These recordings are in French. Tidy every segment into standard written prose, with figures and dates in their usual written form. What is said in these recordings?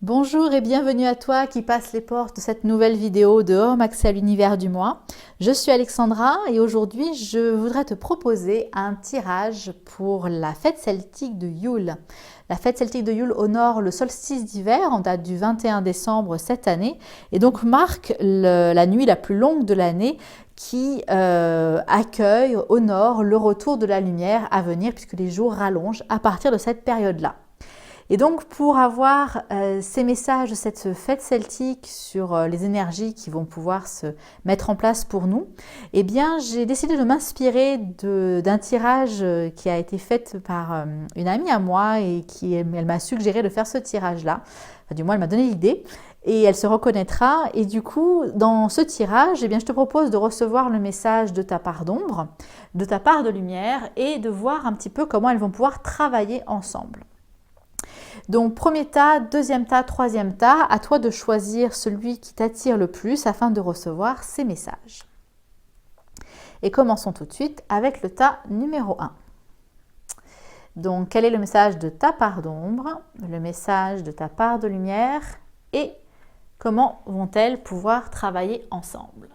Bonjour et bienvenue à toi qui passe les portes de cette nouvelle vidéo de Homme accès à l'univers du moi. Je suis Alexandra et aujourd'hui je voudrais te proposer un tirage pour la fête celtique de Yule. La fête celtique de Yule honore le solstice d'hiver en date du 21 décembre cette année et donc marque la nuit la plus longue de l'année qui accueille, honore le retour de la lumière à venir puisque les jours rallongent à partir de cette période-là. Et donc pour avoir ces messages de cette fête celtique sur les énergies qui vont pouvoir se mettre en place pour nous, eh bien j'ai décidé de m'inspirer d'un tirage qui a été fait par une amie à moi et elle m'a suggéré de faire ce tirage-là. Enfin, du moins elle m'a donné l'idée et elle se reconnaîtra. Et du coup dans ce tirage, eh bien, je te propose de recevoir le message de ta part d'ombre, de ta part de lumière et de voir un petit peu comment elles vont pouvoir travailler ensemble. Donc premier tas, deuxième tas, troisième tas, à toi de choisir celui qui t'attire le plus afin de recevoir ces messages. Et commençons tout de suite avec le tas numéro 1. Donc quel est le message de ta part d'ombre, le message de ta part de lumière et comment vont-elles pouvoir travailler ensemble?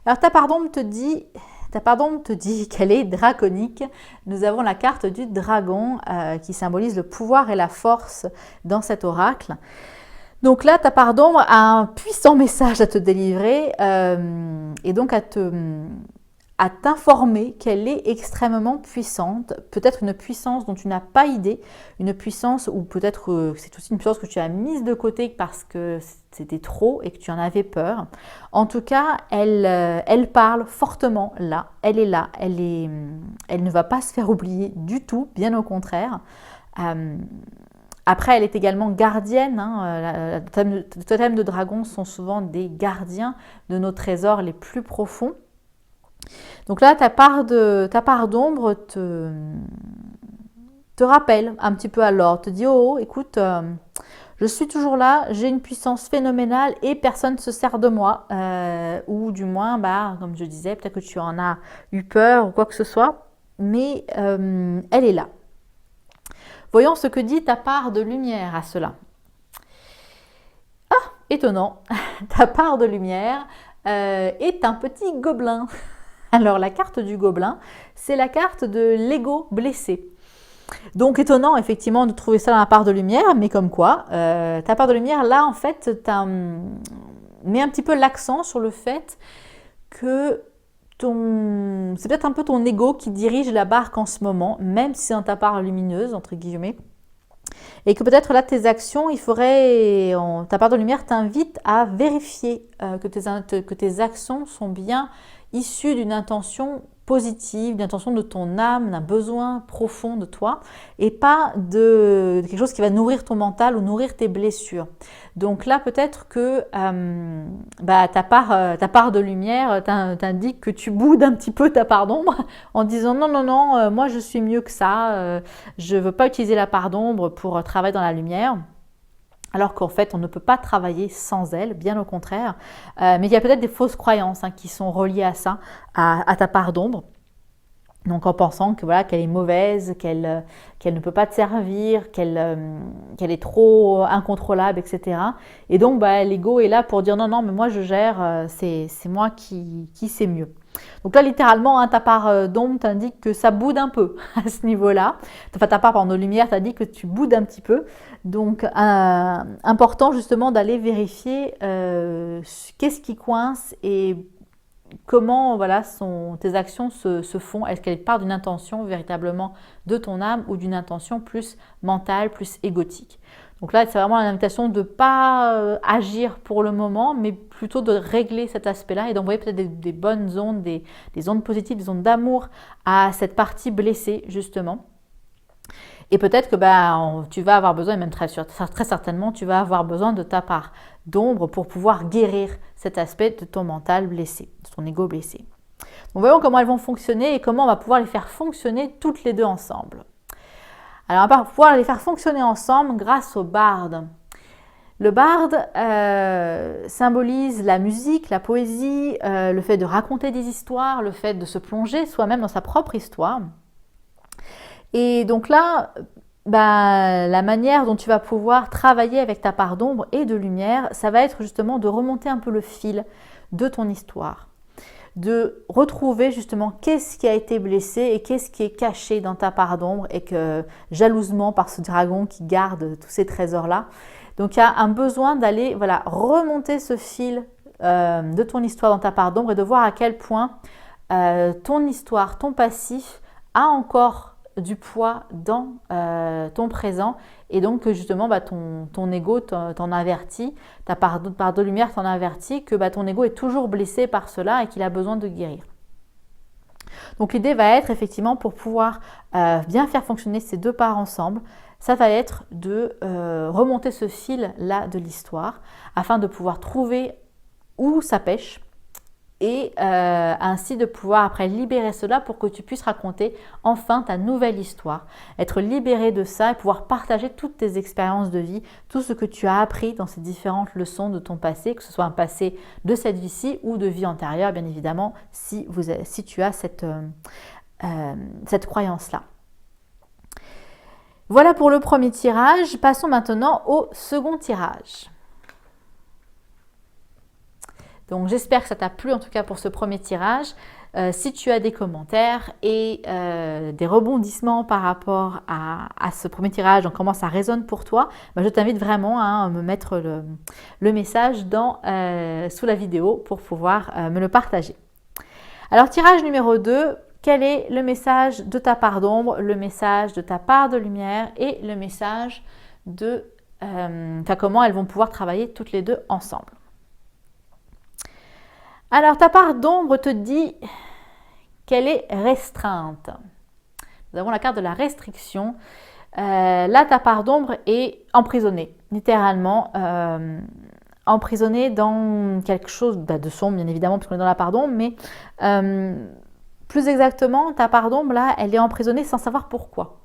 Alors ta part d'ombre te dit qu'elle est draconique. Nous avons la carte du dragon qui symbolise le pouvoir et la force dans cet oracle. Donc là, ta part d'ombre a un puissant message à te délivrer et donc à t'informer qu'elle est extrêmement puissante, peut-être une puissance dont tu n'as pas idée, une puissance ou peut-être c'est aussi une puissance que tu as mise de côté parce que c'était trop et que tu en avais peur. En tout cas, elle parle fortement là, elle est là, elle ne va pas se faire oublier du tout, bien au contraire. Après, elle est également gardienne. Les totems de dragons sont souvent des gardiens de nos trésors les plus profonds. Donc là, ta part d'ombre te rappelle un petit peu à l'ordre, te dit oh, écoute, je suis toujours là, j'ai une puissance phénoménale et personne ne se sert de moi. Ou du moins, comme je disais, peut-être que tu en as eu peur ou quoi que ce soit, mais elle est là. Voyons ce que dit ta part de lumière à cela. Ah, étonnant, ta part de lumière est un petit gobelin. Alors la carte du gobelin, c'est la carte de l'ego blessé. Donc étonnant effectivement de trouver ça dans la part de lumière, mais comme quoi, ta part de lumière là en fait met un petit peu l'accent sur le fait que c'est peut-être un peu ton ego qui dirige la barque en ce moment, même si c'est dans ta part lumineuse entre guillemets. Et que peut-être là, tes actions, ta part de lumière t'invite à vérifier que tes actions sont bien issues d'une intention positive, d'une intention de ton âme, d'un besoin profond de toi et pas de quelque chose qui va nourrir ton mental ou nourrir tes blessures. Donc là, peut-être que ta part de lumière t'indique que tu boudes un petit peu ta part d'ombre en disant non, moi je suis mieux que ça, je ne veux pas utiliser la part d'ombre pour travailler dans la lumière. Alors qu'en fait, on ne peut pas travailler sans elle, bien au contraire. Mais il y a peut-être des fausses croyances qui sont reliées à ça, à ta part d'ombre. Donc en pensant que qu'elle est mauvaise, qu'elle ne peut pas te servir, qu'elle est trop incontrôlable, etc. Et donc l'ego est là pour dire non, mais moi je gère, c'est moi qui sais mieux. Donc là littéralement, ta part d'ombre t'indique que ça boude un peu à ce niveau-là. Enfin ta part de lumière t'indique que tu boudes un petit peu. Donc important justement d'aller vérifier qu'est-ce qui coince et comment tes actions se font. Est-ce qu'elles partent d'une intention véritablement de ton âme ou d'une intention plus mentale, plus égotique? Donc là, c'est vraiment l'invitation de ne pas agir pour le moment, mais plutôt de régler cet aspect-là et d'envoyer peut-être des bonnes ondes, des ondes positives, des ondes d'amour à cette partie blessée, justement. Et peut-être que tu vas avoir besoin, et même très certainement, tu vas avoir besoin de ta part d'ombre pour pouvoir guérir cet aspect de ton mental blessé, de ton ego blessé. Donc voyons comment elles vont fonctionner et comment on va pouvoir les faire fonctionner toutes les deux ensemble. Alors on va pouvoir les faire fonctionner ensemble grâce au barde. Le barde symbolise la musique, la poésie, le fait de raconter des histoires, le fait de se plonger soi-même dans sa propre histoire. Et donc là, la manière dont tu vas pouvoir travailler avec ta part d'ombre et de lumière, ça va être justement de remonter un peu le fil de ton histoire, de retrouver justement qu'est-ce qui a été blessé et qu'est-ce qui est caché dans ta part d'ombre et que jalousement par ce dragon qui garde tous ces trésors-là. Donc il y a un besoin d'aller remonter ce fil de ton histoire dans ta part d'ombre et de voir à quel point ton histoire, ton passif a encore du poids dans ton présent et donc que justement ton ego t'en avertit, ta part de lumière t'en avertit que ton ego est toujours blessé par cela et qu'il a besoin de guérir. Donc l'idée va être effectivement pour pouvoir bien faire fonctionner ces deux parts ensemble, ça va être de remonter ce fil-là de l'histoire afin de pouvoir trouver où ça pêche et ainsi de pouvoir après libérer cela pour que tu puisses raconter enfin ta nouvelle histoire, être libéré de ça et pouvoir partager toutes tes expériences de vie, tout ce que tu as appris dans ces différentes leçons de ton passé, que ce soit un passé de cette vie-ci ou de vie antérieure, bien évidemment, si tu as cette croyance-là. Voilà pour le premier tirage. Passons maintenant au second tirage. Donc j'espère que ça t'a plu en tout cas pour ce premier tirage. Si tu as des commentaires et des rebondissements par rapport à ce premier tirage, donc comment ça résonne pour toi, je t'invite vraiment à me mettre le message sous la vidéo pour pouvoir me le partager. Alors tirage numéro 2, quel est le message de ta part d'ombre, le message de ta part de lumière et le message de comment elles vont pouvoir travailler toutes les deux ensemble. Alors, ta part d'ombre te dit qu'elle est restreinte. Nous avons la carte de la restriction. Là, ta part d'ombre est emprisonnée, littéralement. Emprisonnée dans quelque chose de sombre, bien évidemment, puisqu'on est dans la part d'ombre, mais plus exactement, ta part d'ombre, là, elle est emprisonnée sans savoir pourquoi.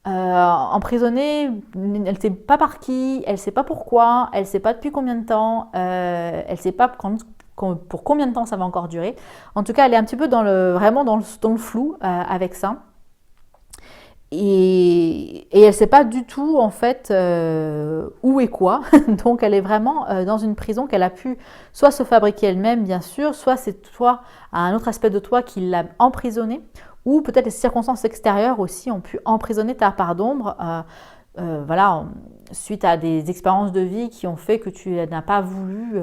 Emprisonnée, elle ne sait pas par qui, elle ne sait pas pourquoi, elle ne sait pas depuis combien de temps, elle ne sait pas pour combien de temps ça va encore durer. En tout cas, elle est un petit peu vraiment dans le flou avec ça. Et elle ne sait pas du tout en fait où et quoi. Donc elle est vraiment dans une prison qu'elle a pu soit se fabriquer elle-même bien sûr, soit c'est toi, un autre aspect de toi qui l'a emprisonnée, ou peut-être les circonstances extérieures aussi ont pu emprisonner ta part d'ombre. Suite à des expériences de vie qui ont fait que tu n'as pas voulu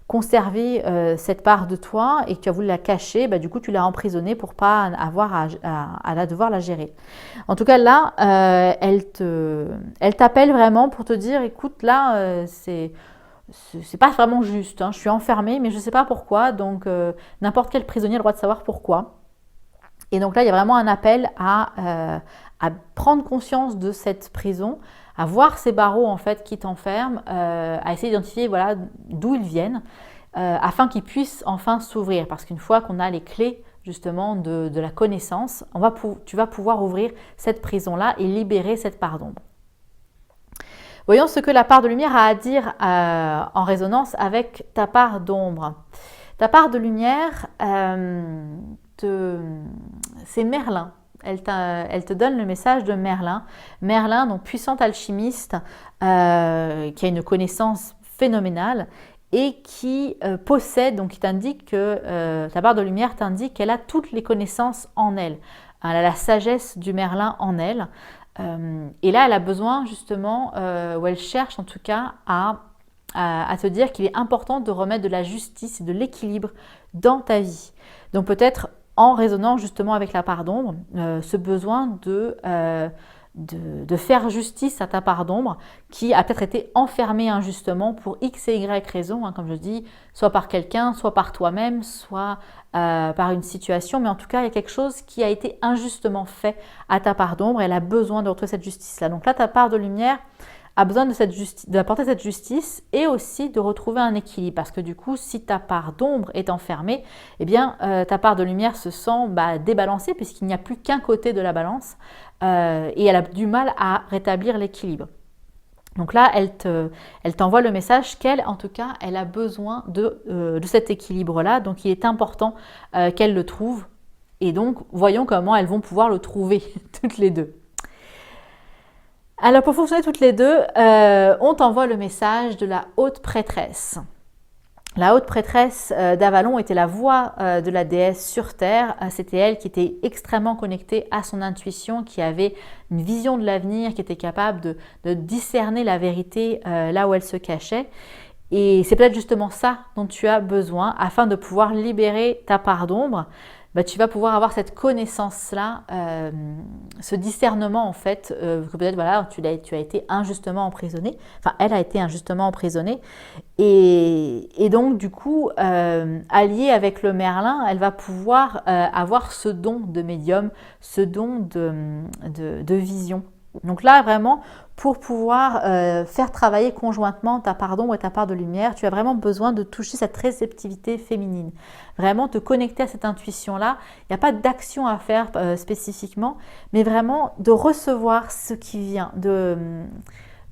conserver cette part de toi et que tu as voulu la cacher, du coup tu l'as emprisonnée pour pas avoir à devoir la gérer. En tout cas là, elle t'appelle vraiment pour te dire, écoute là, c'est pas vraiment juste, hein, je suis enfermée mais je ne sais pas pourquoi, donc n'importe quel prisonnier a le droit de savoir pourquoi. Et donc là, il y a vraiment un appel à prendre conscience de cette prison, à voir ces barreaux en fait qui t'enferment, à essayer d'identifier d'où ils viennent, afin qu'ils puissent enfin s'ouvrir. Parce qu'une fois qu'on a les clés justement de la connaissance, tu vas pouvoir ouvrir cette prison-là et libérer cette part d'ombre. Voyons ce que la part de lumière a à dire en résonance avec ta part d'ombre. Ta part de lumière, c'est Merlin. Elle te donne le message de Merlin. Merlin, donc puissant alchimiste, qui a une connaissance phénoménale et qui possède, donc qui t'indique que ta part de lumière t'indique qu'elle a toutes les connaissances en elle. Elle a la sagesse du Merlin en elle. Et là, elle a besoin justement, ou elle cherche en tout cas à te dire qu'il est important de remettre de la justice et de l'équilibre dans ta vie. Donc peut-être en résonnant justement avec la part d'ombre, ce besoin de faire justice à ta part d'ombre qui a peut-être été enfermée injustement pour X et Y raison, hein, comme je dis, soit par quelqu'un, soit par toi-même, soit par une situation, mais en tout cas, il y a quelque chose qui a été injustement fait à ta part d'ombre et elle a besoin de retrouver cette justice-là. Donc là, ta part de lumière a besoin d'apporter cette justice et aussi de retrouver un équilibre. Parce que du coup, si ta part d'ombre est enfermée, eh bien, ta part de lumière se sent débalancée puisqu'il n'y a plus qu'un côté de la balance et elle a du mal à rétablir l'équilibre. Donc là, elle t'envoie le message qu'elle, en tout cas, elle a besoin de cet équilibre-là. Donc, il est important qu'elle le trouve. Et donc, voyons comment elles vont pouvoir le trouver toutes les deux. Alors pour fonctionner toutes les deux, on t'envoie le message de la haute prêtresse. La haute prêtresse d'Avalon était la voix de la déesse sur Terre. C'était elle qui était extrêmement connectée à son intuition, qui avait une vision de l'avenir, qui était capable de discerner la vérité là où elle se cachait. Et c'est peut-être justement ça dont tu as besoin afin de pouvoir libérer ta part d'ombre. Tu vas pouvoir avoir cette connaissance-là, ce discernement en fait, que peut-être voilà, tu as été injustement emprisonné, enfin elle a été injustement emprisonnée, et donc du coup, alliée avec le Merlin, elle va pouvoir avoir ce don de médium, ce don de vision. Donc là vraiment, pour pouvoir faire travailler conjointement ta part d'ombre et ta part de lumière, tu as vraiment besoin de toucher cette réceptivité féminine. Vraiment te connecter à cette intuition-là. Il n'y a pas d'action à faire spécifiquement, mais vraiment de recevoir ce qui vient, de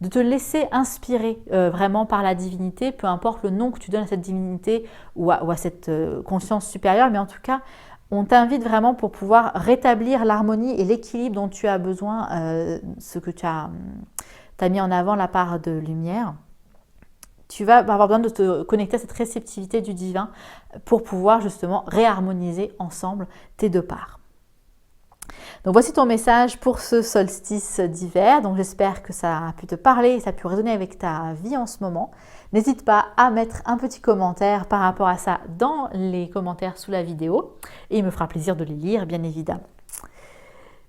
te laisser inspirer vraiment par la divinité, peu importe le nom que tu donnes à cette divinité ou à cette conscience supérieure, mais en tout cas, on t'invite vraiment pour pouvoir rétablir l'harmonie et l'équilibre dont tu as besoin, ce que tu as mis en avant, la part de lumière. Tu vas avoir besoin de te connecter à cette réceptivité du divin pour pouvoir justement réharmoniser ensemble tes deux parts. Donc voici ton message pour ce solstice d'hiver. Donc j'espère que ça a pu te parler, ça a pu résonner avec ta vie en ce moment. N'hésite pas à mettre un petit commentaire par rapport à ça dans les commentaires sous la vidéo et il me fera plaisir de les lire, bien évidemment.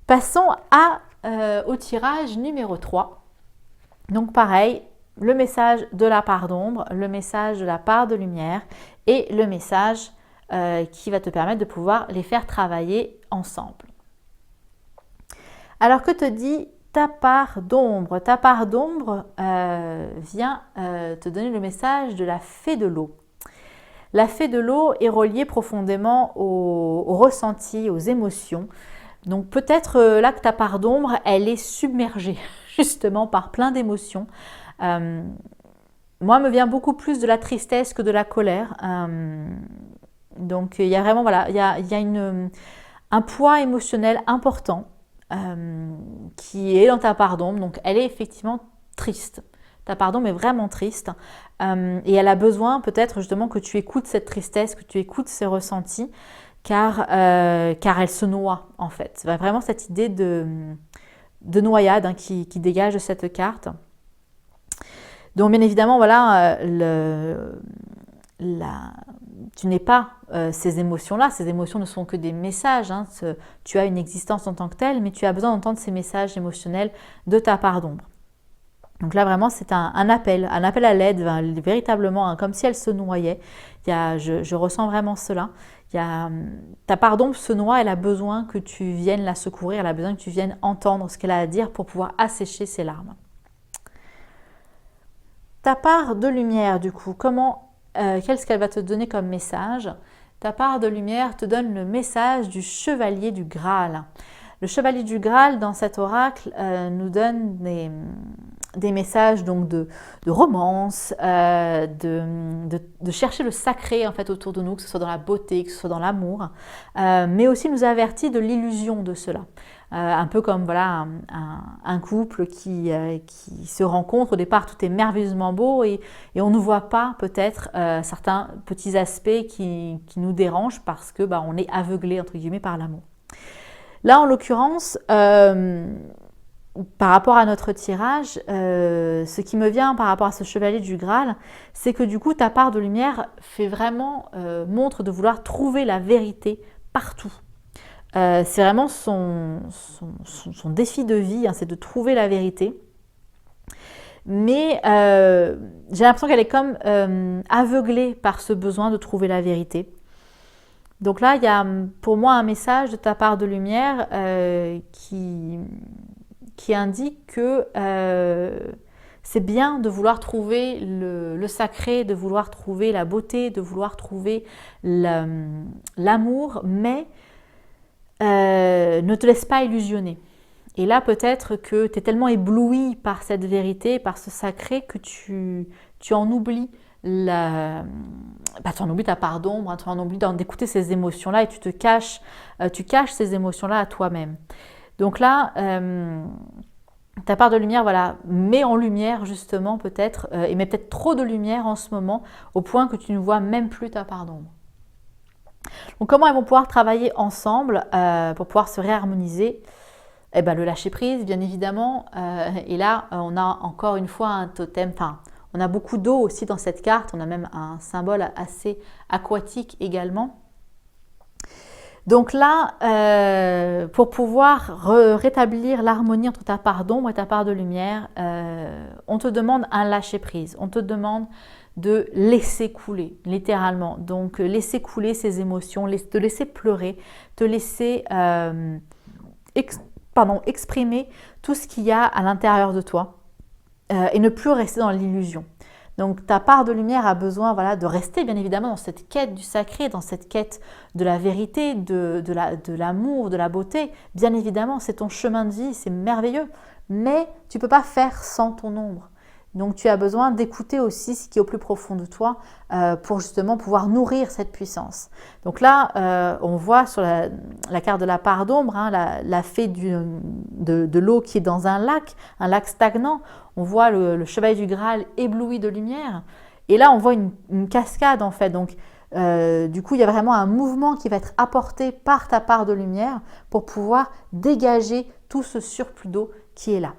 Passons au tirage numéro 3. Donc pareil, le message de la part d'ombre, le message de la part de lumière et le message qui va te permettre de pouvoir les faire travailler ensemble. Alors que te dit ta part d'ombre? Ta part d'ombre vient te donner le message de la fée de l'eau. La fée de l'eau est reliée profondément au ressenti, aux émotions. Donc peut-être là que ta part d'ombre, elle est submergée justement par plein d'émotions. Moi, me vient beaucoup plus de la tristesse que de la colère. Donc il y a vraiment, voilà, il y a un poids émotionnel important qui est dans ta part d'ombre. Donc elle est effectivement triste. Ta part d'ombre est vraiment triste et elle a besoin peut-être justement que tu écoutes cette tristesse, que tu écoutes ses ressentis, car elle se noie en fait. C'est vraiment cette idée de noyade qui dégage de cette carte. Donc bien évidemment, voilà, tu n'es pas ces émotions-là. Ces émotions ne sont que des messages. Tu as une existence en tant que telle, mais tu as besoin d'entendre ces messages émotionnels de ta part d'ombre. Donc là, vraiment, c'est un appel à l'aide, véritablement, comme si elle se noyait. Je ressens vraiment cela. Ta part d'ombre se noie, elle a besoin que tu viennes la secourir, elle a besoin que tu viennes entendre ce qu'elle a à dire pour pouvoir assécher ses larmes. Ta part de lumière, du coup, qu'est-ce qu'elle va te donner comme message? Ta part de lumière te donne le message du chevalier du Graal. Le chevalier du Graal, dans cet oracle, nous donne des messages donc de romance, de chercher le sacré en fait autour de nous, que ce soit dans la beauté, que ce soit dans l'amour, mais aussi nous avertit de l'illusion de cela. Un peu comme voilà, un couple qui se rencontre, au départ tout est merveilleusement beau et on ne voit pas peut-être certains petits aspects qui nous dérangent parce que on est aveuglé entre guillemets par l'amour. Là en l'occurrence, par rapport à notre tirage, ce qui me vient par rapport à ce chevalier du Graal, c'est que du coup ta part de lumière montre de vouloir trouver la vérité partout. C'est vraiment son défi de vie, c'est de trouver la vérité. Mais j'ai l'impression qu'elle est comme aveuglée par ce besoin de trouver la vérité. Donc là, il y a pour moi un message de ta part de lumière qui indique que c'est bien de vouloir trouver le sacré, de vouloir trouver la beauté, de vouloir trouver l'amour, mais ne te laisse pas illusionner. Et là, peut-être que tu es tellement ébloui par cette vérité, par ce sacré, que tu en oublies tu en oublies ta part d'ombre, tu en oublies d'écouter ces émotions-là et tu caches ces émotions-là à toi-même. Donc là, Ta part de lumière, voilà, met en lumière justement peut-être, et met peut-être trop de lumière en ce moment, au point que tu ne vois même plus ta part d'ombre. Donc comment elles vont pouvoir travailler ensemble pour pouvoir se réharmoniser? Eh ben, le lâcher prise, bien évidemment. Et là, on a encore une fois un totem, enfin, on a beaucoup d'eau aussi dans cette carte, on a même un symbole assez aquatique également. Donc là, pour pouvoir rétablir l'harmonie entre ta part d'ombre et ta part de lumière, on te demande un lâcher prise, on te demande de laisser couler, littéralement. Donc laisser couler ces émotions, te laisser pleurer, te laisser exprimer tout ce qu'il y a à l'intérieur de toi et ne plus rester dans l'illusion. Donc ta part de lumière a besoin, voilà, de rester bien évidemment dans cette quête du sacré, dans cette quête de la vérité, de l'amour, de la beauté. Bien évidemment, c'est ton chemin de vie, c'est merveilleux. Mais tu ne peux pas faire sans ton ombre. Donc tu as besoin d'écouter aussi ce qui est au plus profond de toi pour justement pouvoir nourrir cette puissance. Donc là, on voit sur la carte de la part d'ombre, hein, la fée de l'eau qui est dans un lac stagnant. On voit le chevalier du Graal ébloui de lumière. Et là, on voit une cascade en fait. Donc du coup, il y a vraiment un mouvement qui va être apporté par ta part de lumière pour pouvoir dégager tout ce surplus d'eau qui est là.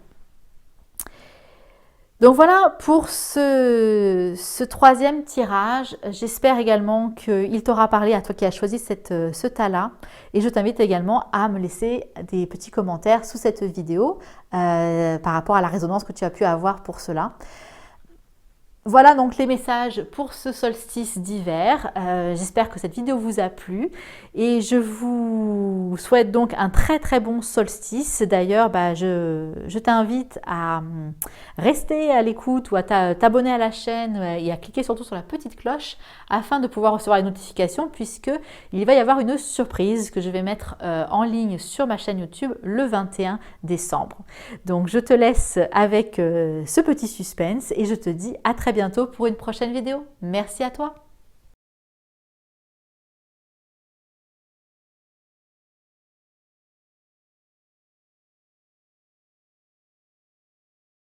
Donc voilà pour ce troisième tirage. J'espère également qu'il t'aura parlé à toi qui as choisi ce tas-là. Et je t'invite également à me laisser des petits commentaires sous cette vidéo par rapport à la résonance que tu as pu avoir pour cela. Voilà donc les messages pour ce solstice d'hiver. J'espère que cette vidéo vous a plu et je vous souhaite donc un très très bon solstice. D'ailleurs, je t'invite à rester à l'écoute ou à t'abonner à la chaîne et à cliquer surtout sur la petite cloche afin de pouvoir recevoir les notifications puisque il va y avoir une surprise que je vais mettre en ligne sur ma chaîne YouTube le 21 décembre. Donc je te laisse avec ce petit suspense et je te dis à très bientôt pour une prochaine vidéo. Merci à toi.